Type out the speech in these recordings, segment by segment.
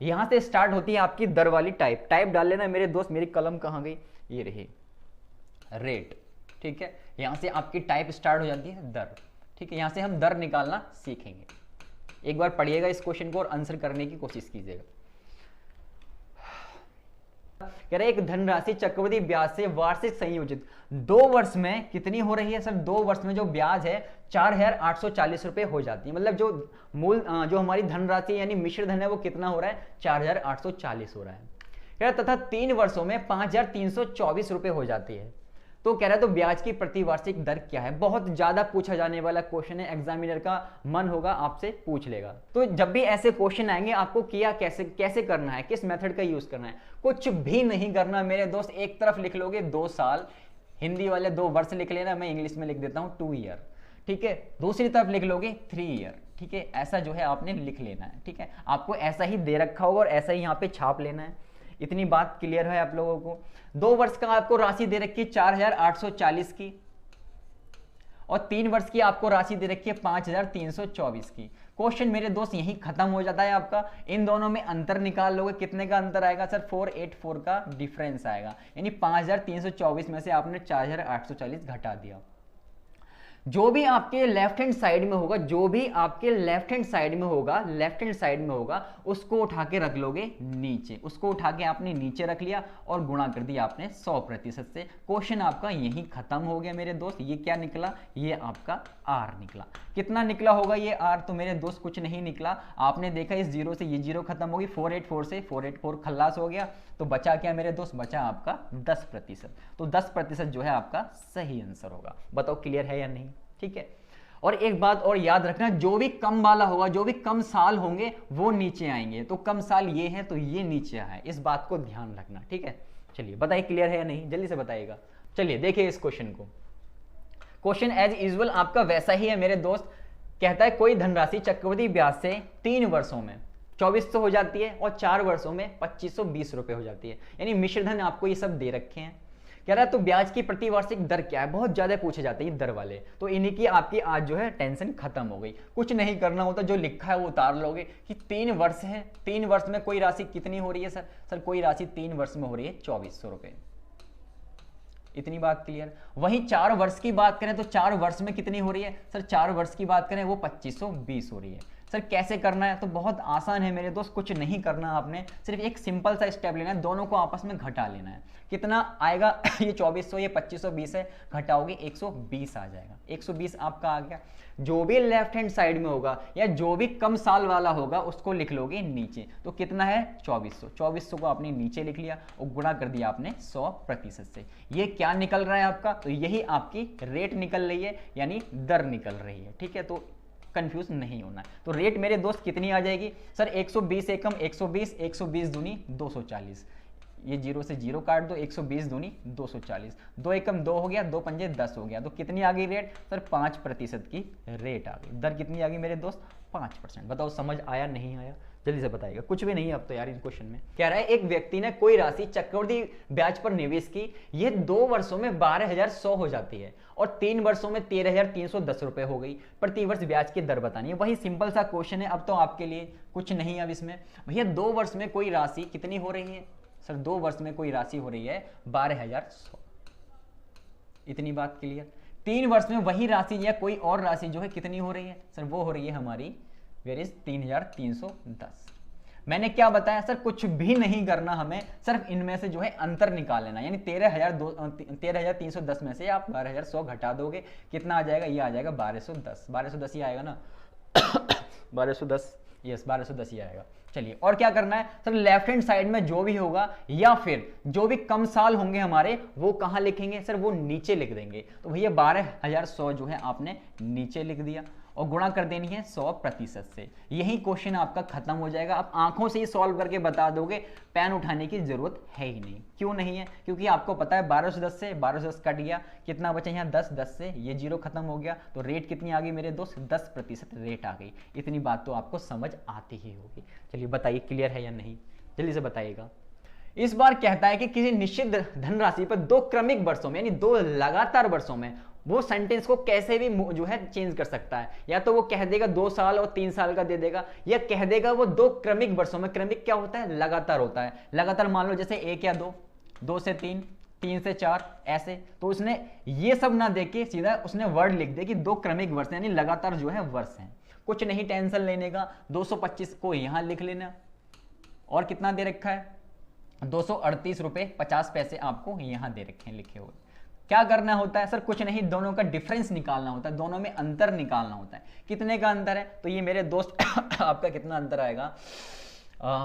यहां से स्टार्ट होती है आपकी दर वाली टाइप। टाइप डाल लेना मेरे दोस्त, मेरी कलम कहाँ गई, ये रही, रेट। ठीक है, यहां से आपकी टाइप स्टार्ट हो जाती है दर। ठीक है, यहां से हम दर निकालना सीखेंगे। एक बार पढ़िएगा इस क्वेश्चन को और आंसर करने की कोशिश कीजिएगा। कह रहे एक धनराशि चक्रवृद्धि ब्याज से वार्षिक संयोजित 2 वर्ष में कितनी हो रही है सर? 2 वर्ष में जो ब्याज है 4,840 रुपए हो जाती है। मतलब जो मूल जो हमारी धनराशि यानी मिश्र धन है वो कितना हो रहा है? 4,840 हो रहा है। कह रहा तथा 3 वर्षों में 5,324 रुपए हो जाती है। तो कह रहा है तो ब्याज की प्रतिवार्षिक दर क्या है? बहुत ज्यादा पूछा जाने वाला क्वेश्चन है, एग्जामिनर का मन होगा आपसे पूछ लेगा। तो जब भी ऐसे क्वेश्चन आएंगे आपको किया कैसे करना है, किस मेथड का यूज करना है? कुछ भी नहीं करना मेरे दोस्त। एक तरफ लिख लोगे 2 साल, हिंदी वाले 2 वर्ष लिख लेना, मैं इंग्लिश में लिख देता हूं 2 ईयर। ठीक है, दूसरी तरफ लिख लोगे 3 ईयर। ठीक है, ऐसा जो है आपने लिख लेना है। ठीक है, आपको ऐसा ही दे रखा होगा और ऐसा ही यहाँ पे छाप लेना है। इतनी बात क्लियर है आप लोगों को? 2 वर्ष का आपको राशि दे रखी है 4,840 की और 3 वर्ष की आपको राशि दे रखी है 5,324 की। क्वेश्चन मेरे दोस्त यही खत्म हो जाता है आपका। इन दोनों में अंतर निकाल लोगे, कितने का अंतर आएगा सर? 484 का डिफरेंस आएगा। यानी 5,324 में से आपने 4,840 घटा दिया। जो भी आपके लेफ्ट हैंड साइड में होगा, जो भी आपके लेफ्ट हैंड साइड में होगा, उसको उठा के रख लोगे नीचे। उसको उठा के आपने नीचे रख लिया और गुणा कर दिया आपने 100% से। क्वेश्चन आपका यही खत्म हो गया मेरे दोस्त। ये क्या निकला? ये आपका आर निकला। कितना निकला होगा ये आर? तो मेरे दोस्त कुछ नहीं निकला। आपने देखा इस जीरो से ये जीरो खत्म होगी, 484 से 484 खल्लास हो गया। तो बचा क्या मेरे दोस्त? बचा आपका 10%। तो 10% जो है आपका सही आंसर होगा। बताओ क्लियर है या नहीं? ठीक है, और एक बात और याद रखना, जो भी कम वाला होगा, जो भी कम साल होंगे वो नीचे आएंगे। तो कम साल ये है तो ये नीचे आए, इस बात को ध्यान रखना। ठीक है, चलिए बताइए क्लियर है या नहीं, जल्दी से बताइएगा। चलिए देखिए इस क्वेश्चन को। क्वेश्चन एज यूजुअल आपका वैसा ही है मेरे दोस्त। कहता है कोई धनराशि चक्रवृद्धि ब्याज से 3 वर्षों में 2400 हो जाती है और 4 वर्षों में 2520 रुपए हो जाती है। यानी मिश्रधन आपको ये सब दे रखे हैं। कह रहा है तो ब्याज की प्रतिवार्षिक दर क्या है? बहुत ज्यादा पूछे जाते हैं दर वाले। तो इन्हीं की आपकी आज जो है टेंशन खत्म हो गई। कुछ नहीं करना होता, जो लिखा है वो उतार लोगे कि 3 वर्ष है, 3 वर्ष में कोई राशि कितनी हो रही है सर? कोई राशि 3 वर्ष में हो रही है 2400 रुपए। इतनी बात क्लियर। वहीं 4 वर्ष की बात करें तो 4 वर्ष में कितनी हो रही है सर? 4 वर्ष की बात करें वो 2520 हो रही है। सर कैसे करना है? तो बहुत आसान है मेरे दोस्त, कुछ नहीं करना आपने, सिर्फ एक सिंपल सा स्टेप लेना है, दोनों को आपस में घटा लेना है। कितना आएगा? ये 2400, ये 2520 है, घटाओगे 120 आ जाएगा। 120 आपका आ गया। जो भी लेफ्ट हैंड साइड में होगा या जो भी कम साल वाला होगा उसको लिख लोगे नीचे। तो कितना है? 2400। 2400 को आपने नीचे लिख लिया और गुणा कर दिया आपने 100% से। ये क्या निकल रहा है आपका? तो यही आपकी रेट निकल रही है, यानी दर निकल रही है। ठीक है, तो कंफ्यूज नहीं होना है। तो रेट मेरे दोस्त कितनी आ जाएगी सर? 120 एकम 120, 120 दूनी 240। ये जीरो से जीरो काट दो, 120 दूनी 240, 2 एकम 2 हो गया, 2 पंजे 10 हो गया। तो कितनी आ गई रेट सर? 5% की रेट आ गई। दर कितनी आ गई मेरे दोस्त? 5%। बताओ समझ आया नहीं आया? जल्दी से बताइएगा। कुछ भी नहीं अब तो यार इस क्वेश्चन में। कह रहा है एक व्यक्ति ने कोई राशि चक्रवृद्धि ब्याज पर निवेश की, यह 2 वर्षों में 12,100 हो जाती है और 3 वर्षों में 13,310 रुपए हो गई। प्रति वर्ष ब्याज की दर बतानी है। वही सिंपल सा क्वेश्चन है अब तो आपके लिए, कुछ नहीं अब इसमें। भैया 2 वर्ष में कोई राशि कितनी हो रही है सर? 2 वर्ष में कोई राशि हो रही है 12,100। इतनी बात क्लियर। 3 वर्ष में वही राशि या कोई और राशि जो है कितनी हो रही है सर? वो हो रही है हमारी वेर इज 3,310। मैंने क्या बताया सर? कुछ भी नहीं करना हमें, सिर्फ इनमें से जो है अंतर निकाल लेना। यानी 13,310 में से आप 12,100 घटा दोगे, कितना आ जाएगा? ये आ जाएगा 1210। 1210 ही आएगा ना? 1210, यस 1210 ही आएगा। चलिए और क्या करना है सर? लेफ्ट हैंड साइड में जो भी होगा या फिर जो भी कम साल होंगे हमारे वो कहां लिखेंगे सर? वो नीचे लिख देंगे। तो भैया 12,100 जो है आपने नीचे लिख दिया और गुणा कर देनी है 100% से। यही क्वेश्चन आपका खत्म हो जाएगा। आप आंखों से ही सॉल्व करके बता दोगे, पेन उठाने की जरूरत है ही नहीं। क्यों नहीं है? क्योंकि आपको पता है 1210 से 1210 कट गया, कितना बचा यहाँ 10, 10 से ये जीरो खत्म हो गया। तो रेट कितनी आ गई मेरे दोस्त? 10% रेट आ गई। इतनी बात तो आपको समझ आती ही होगी। चलिए बताइए क्लियर है या नहीं, जल्दी से बताइएगा। इस बार कहता है कि किसी निश्चित धनराशि पर 2 क्रमिक वर्षों में यानी 2 लगातार वर्षों में वो सेंटेंस को कैसे भी जो है चेंज कर सकता है। या तो वो कह देगा 2 साल और 3 साल का दे देगा, या कह देगा वो 2 क्रमिक वर्षों में। क्रमिक क्या होता है? लगातार होता है। लगातार मान लो जैसे 1 या 2, 2 से 3, 3 से 4 ऐसे। तो उसने ये सब ना देके सीधा उसने वर्ड लिख दिया कि 2 क्रमिक वर्ष यानी लगातार जो है वर्ष हैं। कुछ नहीं टेंशन लेने का, 225 को यहां लिख लेना। और कितना दे रखा है? 238 रुपए 50 पैसे आपको यहां दे रखे हैं लिखे हुए। क्या करना होता है? सर कुछ नहीं, दोनों का डिफरेंस निकालना होता है, दोनों में अंतर निकालना होता है। कितने का अंतर है? तो ये मेरे दोस्त आपका कितना अंतर आएगा?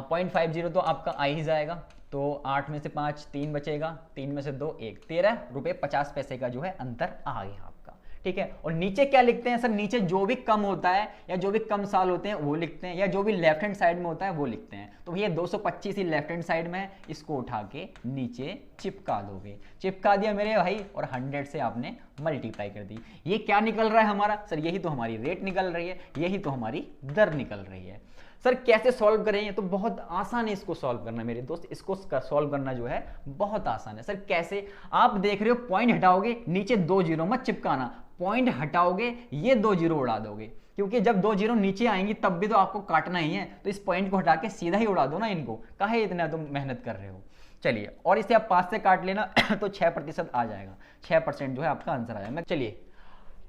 0.50 तो आपका आ ही जाएगा। तो 8 में से 5 3 बचेगा, 3 में से 2 1, 13 रुपए 50 पैसे का जो है अंतर आ गया आपका। ठीक है। और नीचे क्या लिखते हैं? सर नीचे जो भी कम होता है या जो भी कम साल होते हैं वो लिखते हैं, या जो भी लेफ्ट हैंड साइड में होता है वो लिखते हैं। तो भैया 225 ही लेफ्ट हैंड साइड में है, इसको उठा के नीचे चिपका दोगे। चिपका दिया मेरे भाई, और 100 से आपने मल्टीप्लाई कर दी। ये क्या निकल रहा है हमारा? सर यही तो हमारी रेट निकल रही है, यही तो हमारी दर निकल रही है। सर कैसे सॉल्व करेंगे? तो बहुत आसान है इसको सॉल्व करना मेरे दोस्त, इसको सॉल्व करना जो है बहुत आसान है। सर कैसे? आप देख रहे हो पॉइंट हटाओगे, नीचे 2 जीरो मत चिपकाना, पॉइंट हटाओगे ये 2 जीरो उड़ा दोगे, क्योंकि जब 2 जीरो नीचे आएंगी तब भी तो आपको काटना ही है। तो इस पॉइंट को हटा के सीधा ही उड़ा दो ना इनको, काहे इतना तुम मेहनत कर रहे हो। चलिए, और इसे आप 5 से काट लेना तो 6% आ जाएगा, 6% जो है आपका आंसर आ जाएगा। चलिए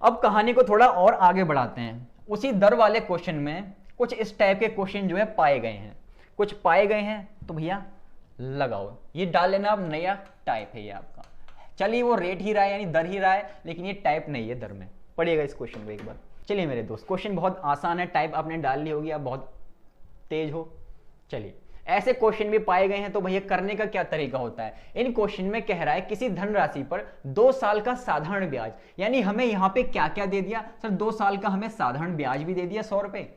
अब कहानी को थोड़ा और आगे बढ़ाते हैं। उसी दर वाले क्वेश्चन में कुछ इस टाइप के क्वेश्चन जो है पाए गए हैं, कुछ पाए गए हैं। तो भैया लगाओ, ये डाल लेना अब, नया टाइप है ये आपका। चलिए वो रेट ही रहा है यानी दर ही रहा है, लेकिन ये टाइप नहीं है दर में। पढ़िएगा इस क्वेश्चन को एक बार। चलिए मेरे दोस्त, क्वेश्चन बहुत आसान है, टाइप आपने डाल ली होगी, आप बहुत तेज हो। चलिए ऐसे क्वेश्चन भी पाए गए हैं। तो भैया करने का क्या तरीका होता है? इन क्वेश्चन में कह रहा है किसी धनराशि पर 2 साल का साधारण ब्याज, यानी हमें यहां पे क्या क्या दे दिया? सर 2 साल का हमें साधारण ब्याज भी दे दिया 100 रुपए,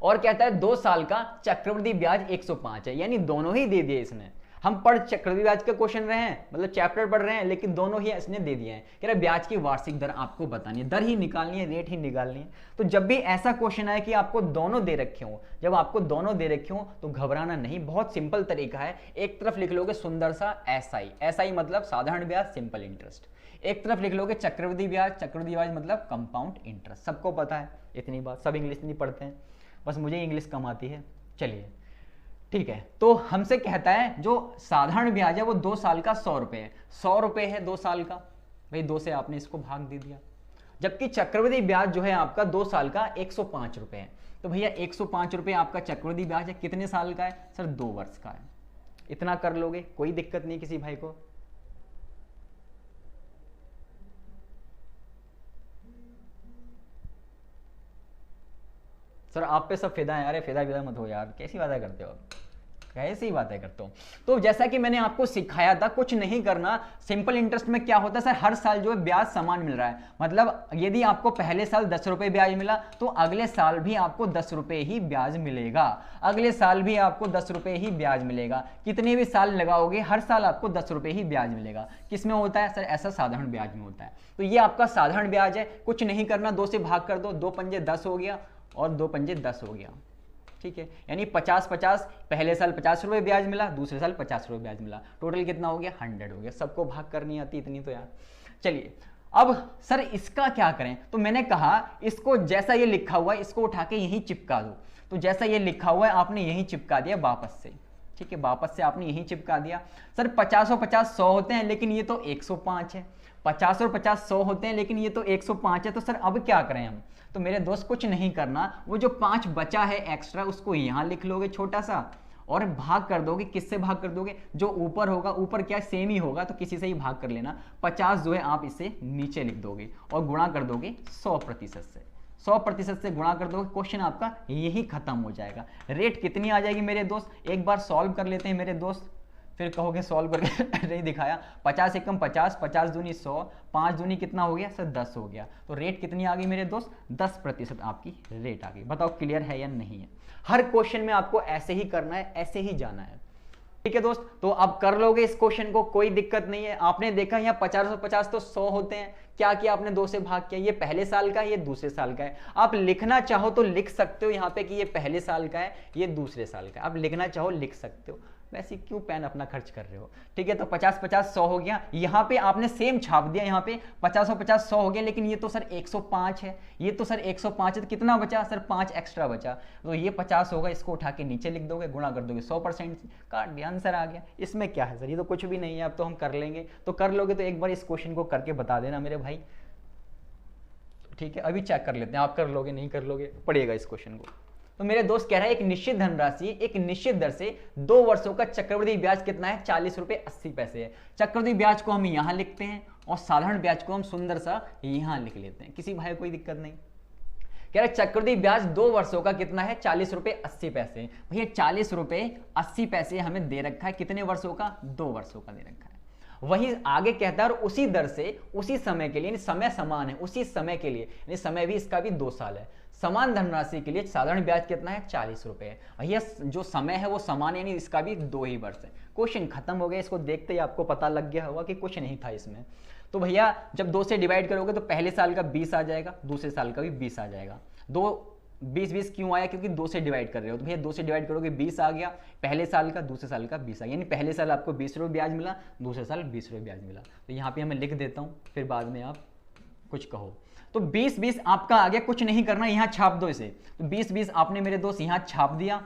और कहता है 2 साल का चक्रवृद्धि ब्याज 105 है, यानी दोनों ही दे दिए इसने। हम पढ़ चक्रवृद्धि ब्याज का क्वेश्चन रहे हैं, मतलब चैप्टर पढ़ रहे हैं, लेकिन दोनों ही इसने दे दिए हैं। कह रहा है ब्याज की वार्षिक दर आपको बतानी है, दर ही निकालनी है, रेट ही निकालनी है। तो जब भी ऐसा क्वेश्चन आए कि आपको दोनों दे रखे हो, जब आपको दोनों दे रखे हो तो घबराना नहीं, बहुत सिंपल तरीका है। एक तरफ लिख लोगे सुंदर सा एसआई, एसआई मतलब साधारण ब्याज सिंपल इंटरेस्ट। एक तरफ लिख लोगे चक्रवृद्धि ब्याज, चक्रवृद्धि ब्याज मतलब कंपाउंड इंटरेस्ट। सबको पता है इतनी बात, सब इंग्लिश नहीं पढ़ते हैं, बस मुझे इंग्लिश कम आती है। चलिए ठीक है, तो हमसे कहता है जो साधारण ब्याज है वो 2 साल का 100 रुपए है, 100 रुपए है 2 साल का, भाई 2 से आपने इसको भाग दे दिया। जबकि चक्रवृद्धि ब्याज जो है आपका 2 साल का 105 रुपए है। तो भैया 105 रुपए आपका चक्रवृद्धि ब्याज है, कितने साल का है? सर 2 वर्ष का है। इतना कर लोगे, कोई दिक्कत नहीं किसी भाई को। सर आप पे सब फिदा है। अरे फिदा मत हो यार, कैसी बातें करते हो, कैसी बातें करते हो। तो जैसा कि मैंने आपको सिखाया था, कुछ नहीं करना। सिंपल इंटरेस्ट में क्या होता है सर, हर साल जो है ब्याज समान मिल रहा है। मतलब यदि आपको पहले साल 10 रुपए ब्याज मिला तो अगले साल भी आपको 10 रुपए ही ब्याज मिलेगा, अगले साल भी आपको 10 रुपए ही ब्याज मिलेगा। कितने भी साल लगाओगे हर साल आपको 10 रुपए ही ब्याज मिलेगा। किसमें होता है सर? ऐसा साधारण ब्याज में होता है। तो ये आपका साधारण ब्याज है, कुछ नहीं करना, 2 से भाग कर दो, 2 पंजे 10 हो गया और 2 पंजे 10 हो गया। ठीक है, यानी 50-50, पहले साल 50 रुपए ब्याज मिला, दूसरे साल 50 रुपए ब्याज मिला, टोटल कितना हो गया? 100 हो गया। सबको भाग करनी आती इतनी तो यार। चलिए अब सर इसका क्या करें? तो मैंने कहा इसको जैसा ये लिखा हुआ है इसको उठा के यहीं चिपका दो। तो जैसा ये लिखा हुआ है आपने यहीं चिपका दिया वापस से। ठीक है, वापस से आपने यहीं चिपका दिया। सर 50 और 50 100 होते हैं, लेकिन ये तो 105 है। 50 और 50 100 होते हैं, लेकिन ये तो 105 है। तो सर अब क्या करें हम? तो मेरे दोस्त कुछ नहीं करना, वो जो 5 बचा है एक्स्ट्रा उसको यहां लिख लोगे छोटा सा, और भाग कर दोगे। किससे भाग कर दोगे? जो ऊपर होगा, ऊपर क्या सेम ही होगा तो किसी से ही भाग कर लेना। 50 जो है आप इसे नीचे लिख दोगे और गुणा कर दोगे 100% से। 100% से गुणा कर दोगे, क्वेश्चन आपका यही खत्म हो जाएगा। रेट कितनी आ जाएगी मेरे दोस्त? एक बार सॉल्व कर लेते हैं मेरे दोस्त, फिर कहोगे सॉल्व करके नहीं दिखाया। 50 एकम 50, 50 दूनी 100, 5 दूनी कितना हो गया सर? 10 हो गया। तो रेट कितनी आ गई मेरे दोस्त? 10% आपकी रेट आ गई। बताओ क्लियर है या नहीं है? हर क्वेश्चन में आपको ऐसे ही करना है, ऐसे ही जाना है। ठीक है दोस्त, तो आप कर लोगे इस क्वेश्चन को, कोई दिक्कत नहीं है। आपने देखा यहाँ 50 तो 100 होते हैं, क्या किया आपने? 2 से भाग किया। ये पहले साल का है, ये दूसरे साल का है। आप लिखना चाहो तो लिख सकते हो यहाँ पे कि ये पहले साल का है, ये दूसरे साल का है। आप लिखना चाहो लिख सकते हो, वैसे क्यों पेन अपना खर्च कर रहे हो। ठीक है, तो 50 50 100 हो गया, यहाँ पे आपने सेम छाप दिया, यहाँ पे 50 और 50 100 हो गया, लेकिन ये तो सर 105 है, ये तो सर 105 है, तो कितना बचा सर 5 एक्स्ट्रा बचा, तो ये 50 होगा, इसको उठा के नीचे लिख दोगे, गुणा कर दोगे 100% काट दिया, आंसर आ गया। इसमें क्या है सर, ये तो कुछ भी नहीं है, अब तो हम कर लेंगे, तो कर लोगे तो एक बार इस क्वेश्चन को करके बता देना मेरे भाई। ठीक है, अभी चेक कर लेते हैं, आप कर लोगे नहीं कर लोगे, पढ़िएगा इस क्वेश्चन को। तो मेरे दोस्त कह रहा है एक निश्चित धनराशि एक निश्चित दर से 2 वर्षों का चक्रवृद्धि ब्याज कितना है, 40 रुपए 80 पैसे है। चक्रवृद्धि ब्याज को हम यहां लिखते हैं और साधारण ब्याज को हम सुंदर सा यहां लिख लेते हैं, किसी भाई कोई दिक्कत नहीं। कह रहा है चक्रवृद्धि ब्याज 2 वर्षों का कितना है, 40 रुपए 80 पैसे। भैया 40 रुपए 80 पैसे हमें दे रखा है, कितने वर्षों का, 2 वर्षों का दे रखा है। वही आगे कहता है और उसी दर से उसी समय के लिए, समय समान है, उसी समय के लिए, यानी समय भी इसका भी 2 साल है, समान धनराशि के लिए साधारण ब्याज कितना है, 40 रुपए है। भैया जो समय है वो समान है, यानी इसका भी 2 ही वर्ष है। क्वेश्चन खत्म हो गया, इसको देखते ही आपको पता लग गया होगा कि कुछ नहीं था इसमें। तो भैया जब 2 से डिवाइड करोगे तो पहले साल का 20 आ जाएगा, दूसरे साल का भी 20 आ जाएगा। 20 क्यों आया, क्योंकि 2 से डिवाइड कर रहे हो, तो भैया 2 से डिवाइड करोगे 20 आ गया, पहले साल का, दूसरे साल का 20 आ गया, यानी पहले साल आपको 20 रुपये ब्याज मिला, दूसरे साल 20 रुपये ब्याज मिला। तो यहाँ पे मैं लिख देता हूँ, फिर बाद में आप कुछ कहो। तो 20 आपका आ गया, कुछ नहीं करना, यहाँ छाप दो इसे। तो 20 आपने मेरे दोस्त यहाँ छाप दिया।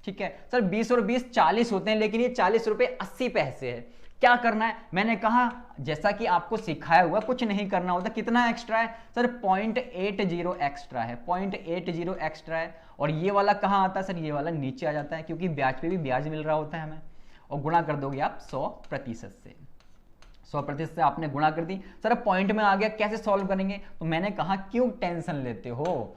ठीक है सर, 20 और 20 40 होते हैं, लेकिन ये 40 रुपये 80 पैसे है। क्या करना है, मैंने कहा जैसा कि आपको सिखाया हुआ, कुछ नहीं करना होता। कितना एक्स्ट्रा है सर, 0.80 एक्स्ट्रा है, 0.80 एक्स्ट्रा है। और ये वाला कहाँ आता है सर, ये वाला नीचे आ जाता है, क्योंकि ब्याज पे भी ब्याज मिल रहा होता है हमें। और गुणा कर दोगे आप 100% से, 100% से आपने गुणा कर दी। सर अब पॉइंट में आ गया, कैसे सॉल्व करेंगे, तो मैंने कहा क्यों टेंशन लेते हो,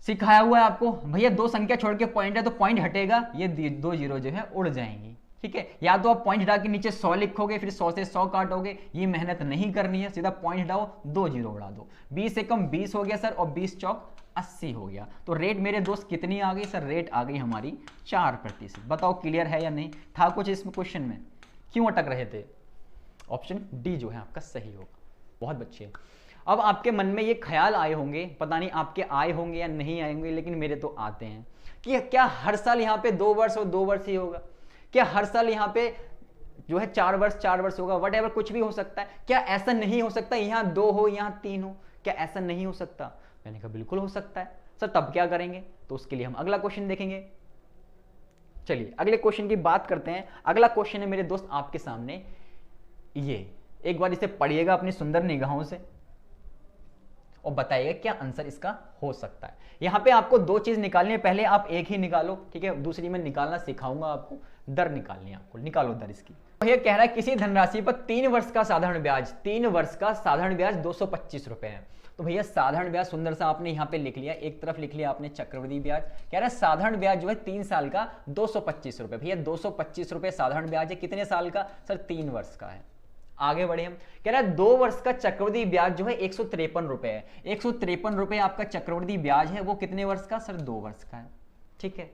सिखाया हुआ है आपको। भैया 2 संख्या छोड़ के पॉइंट है, तो पॉइंट हटेगा, ये 2 जीरो जो है उड़ जाएंगी। ठीक है, या तो आप पॉइंट हटा के नीचे 100 लिखोगे, फिर 100 से 100 काटोगे, ये मेहनत नहीं करनी है, सीधा पॉइंट हटाओ, 2 जीरो उड़ा दो। 20 से कम 20 हो गया सर, और 20 चौक 80 हो गया। तो रेट मेरे दोस्त कितनी आ गई सर, रेट आ गई हमारी 4%। बताओ क्लियर है या नहीं, था कुछ इसमें क्वेश्चन में, क्यों अटक रहे थे। ऑप्शन डी जो है आपका सही होगा। बहुत बच्चे, अब आपके मन में ये ख्याल आए होंगे, पता नहीं आपके आए होंगे या नहीं आए होंगे, लेकिन मेरे तो आते हैं, कि क्या हर साल यहाँ पे 2 वर्ष और 2 वर्ष ही होगा, क्या हर साल यहाँ पे जो है 4 वर्ष होगा, वट एवर, कुछ भी हो सकता है। क्या ऐसा नहीं हो सकता यहाँ 2 हो यहाँ 3 हो, क्या ऐसा नहीं हो सकता। मैंने कहा बिल्कुल हो सकता है सर, तब क्या करेंगे, तो उसके लिए हम अगला क्वेश्चन देखेंगे। चलिए अगले क्वेश्चन की बात करते हैं। अगला क्वेश्चन है मेरे दोस्त आपके सामने, ये एक बार इसे पढ़िएगा अपनी सुंदर निगाहों से और बताइएगा क्या आंसर इसका हो सकता है। यहां पे आपको 2 चीज निकालनी है, पहले आप एक ही निकालो, ठीक है, दूसरी मैं निकालना सिखाऊंगा आपको। दर निकालनी है आपको, निकालो दर इसकी। तो ये कह रहा है किसी धनराशि पर 3 वर्ष का साधारण ब्याज, 3 वर्ष का साधारण ब्याज 225 रुपए है। तो भैया साधारण ब्याज सुंदर सा आपने यहाँ पे लिख लिया, एक तरफ लिख लिया आपने चक्रवृद्धि ब्याज। कह रहा है साधारण ब्याज जो है 3 साल का 225 रुपए। भैया 225 रुपए साधारण ब्याज है, कितने साल का सर, 3 वर्ष का है। आगे बढ़े हम, कह रहा है 2 वर्ष का चक्रवृद्धि ब्याज जो है 153 रुपए है। 153 रुपए आपका चक्रवृद्धि ब्याज है, वो कितने वर्ष का सर, 2 वर्ष का है। ठीक है,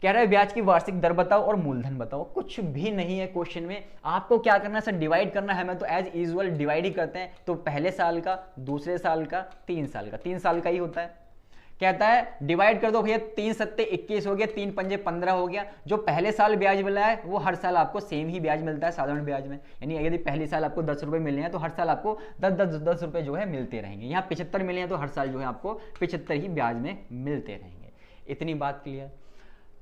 कह रहा है ब्याज की वार्षिक दर बताओ और मूलधन बताओ। कुछ भी नहीं है क्वेश्चन में, आपको क्या करना है सर, डिवाइड करना है। मैं तो एज यूजुअल डिवाइड ही करते हैं, तो पहले साल का, दूसरे साल का, 3 साल का, 3 साल का ही होता है। कहता है डिवाइड कर दो भैया, 3 सत्ते 21 हो गया, 3 पंजे 15 हो गया। जो पहले साल ब्याज मिला है वो हर साल आपको सेम ही ब्याज मिलता है साधारण ब्याज में, यानी यदि पहले साल आपको 10 रुपए मिले हैं तो हर साल आपको 10 रुपए जो है मिलते रहेंगे। यहाँ 75 मिले हैं तो हर साल जो है आपको 75 ही ब्याज में मिलते रहेंगे। इतनी बात क्लियर।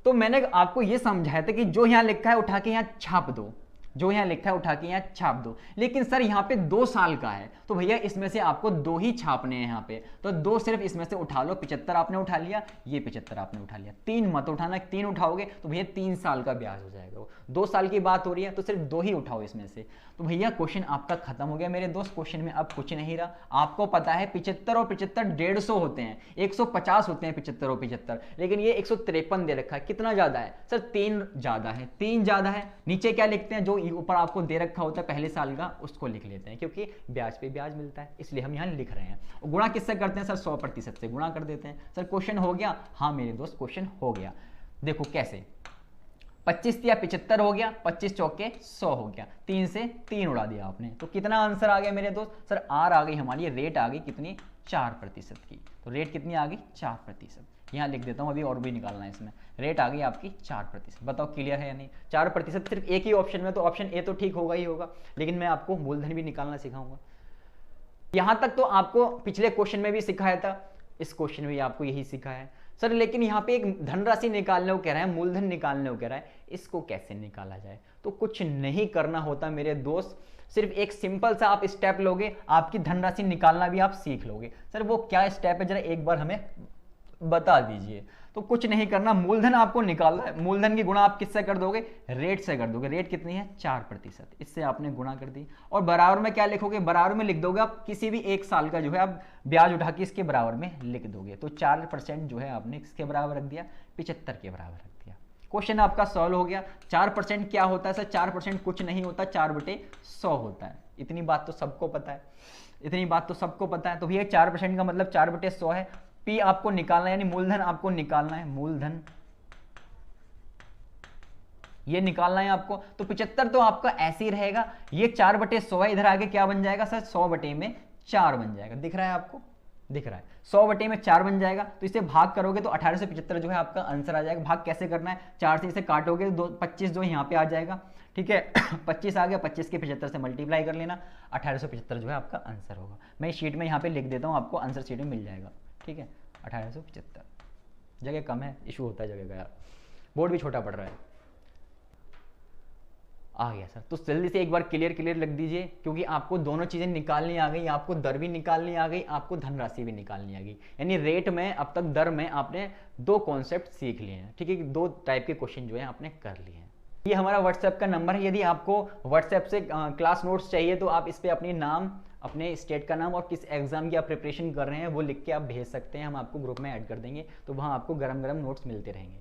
तो मैंने आपको ये समझाया था कि जो यहाँ लिखा है उठा के यहाँ छाप दो, जो यहाँ लिखा है उठा के यहाँ छाप दो। लेकिन सर यहाँ पे 2 साल का है, तो भैया इसमें से आपको 2 ही छापने हैं यहाँ पे, तो 2 सिर्फ इसमें से उठा लो। 75 आपने उठा लिया, ये 75 आपने उठा लिया, 3 मत उठाना, 3 उठाओगे तो भैया 3 साल का ब्याज हो जाएगा। वो 2 साल की बात हो रही है तो सिर्फ 2 ही उठाओ इसमें से। तो भैया क्वेश्चन आपका खत्म हो गया मेरे दोस्त। क्वेश्चन में अब कुछ नहीं रहा। आपको पता है 75 और 75 150 होते हैं, 150 होते हैं 75 और 75, लेकिन ये 153 दे रखा है। कितना ज्यादा है सर, 3 ज्यादा है, 3 ज्यादा है। नीचे क्या लिखते हैं, जो ऊपर आपको दे रखा होता है पहले साल का, उसको लिख लेते हैं, क्योंकि ब्याज पे ब्याज मिलता है इसलिए हम यहाँ लिख रहे हैं। और गुणा किससे करते हैं सर, 100% से गुणा कर देते हैं। सर क्वेश्चन हो गया, हाँ मेरे दोस्त क्वेश्चन हो गया। देखो कैसे, 25 या 75 हो गया, 25 चौके 100 हो गया, 3 से 3 उड़ा दिया आपने, तो कितना आंसर आ गया मेरे दोस्त, सर आर आ गई हमारी, रेट आ गई कितनी 4% की। तो रेट कितनी आ गई? 4%। यहाँ लिख देता हूँ, अभी और भी निकालना है इसमें। रेट आ गई आपकी 4%। बताओ क्लियर है या नहीं? 4% सिर्फ एक ही ऑप्शन में, तो ऑप्शन ए तो ठीक होगा ही होगा, लेकिन मैं आपको मूलधन भी निकालना सिखाऊंगा। यहां तक तो आपको पिछले क्वेश्चन में भी सिखाया था, इस क्वेश्चन में भी आपको यही सिखाया है सर। लेकिन यहाँ पे एक धनराशि निकालने को कह रहा है, मूलधन निकालने को कह रहा है, इसको कैसे निकाला जाए? तो कुछ नहीं करना होता मेरे दोस्त, सिर्फ एक सिंपल सा आप स्टेप लोगे, आपकी धनराशि निकालना भी आप सीख लोगे। सर वो क्या स्टेप है, जरा एक बार हमें बता दीजिए। तो कुछ नहीं करना, मूलधन आपको निकालना है। मूलधन की गुणा आप किससे कर दोगे? रेट से कर दोगे। रेट कितनी है? 4%। इससे आपने गुणा कर दी, और बराबर में क्या लिखोगे? बराबर में लिख दोगे आप किसी भी एक साल का जो है आप ब्याज उठा के इसके बराबर में लिख दोगे। तो 4% जो है आपने किसके बराबर रख दिया? 75 के बराबर रख दिया। क्वेश्चन आपका सॉल्व हो गया। 4% क्या होता है सर? 4% कुछ नहीं होता, 4/100 होता है। इतनी बात तो सबको पता है, इतनी बात तो सबको पता है। तो भैया 4% का मतलब 4/100 है। पी आपको निकालना है, यानी मूलधन आपको निकालना है, मूलधन ये निकालना है आपको। तो 75 तो आपका ऐसे ही रहेगा, ये 4/100 है, इधर आगे क्या बन जाएगा सर? 100/4 बन जाएगा। दिख रहा है आपको? दिख रहा है। 100/4 बन जाएगा। तो इसे भाग करोगे तो 1875 जो है आपका आंसर आ जाएगा। भाग कैसे करना है? 4 से इसे काटोगे तो 25 जो यहाँ पे आ जाएगा, ठीक है। 25 आ गया, 25 के 75 से मल्टीप्लाई कर लेना, 1875 जो है आपका आंसर होगा। मैं शीट में यहाँ पे लिख देता हूँ, आपको आंसर शीट में मिल जाएगा, ठीक है। 1875। जगह कम है, इशू होता है जगह का यार, बोर्ड भी छोटा पड़ रहा है। आ गया सर, तो जल्दी से एक बार क्लियर लिख दीजिए, क्योंकि आपको दोनों चीजें निकालनी आ गई, आपको दर भी निकालनी आ गई, आपको धनराशि भी निकालनी आ गई। यानी रेट में अब तक दर में आपने 2 कॉन्सेप्ट सीख लिए हैं, ठीक है, 2 टाइप के क्वेश्चन जो है आपने कर लिए हैं। ये हमारा व्हाट्सएप का नंबर है। यदि आपको व्हाट्सएप से क्लास नोट्स चाहिए तो आप इस पर अपनी नाम, अपने स्टेट का नाम और किस एग्जाम की आप प्रिपरेशन कर रहे हैं वो लिख के आप भेज सकते हैं। हम आपको ग्रुप में ऐड कर देंगे, तो वहाँ आपको गरम गरम नोट्स मिलते रहेंगे।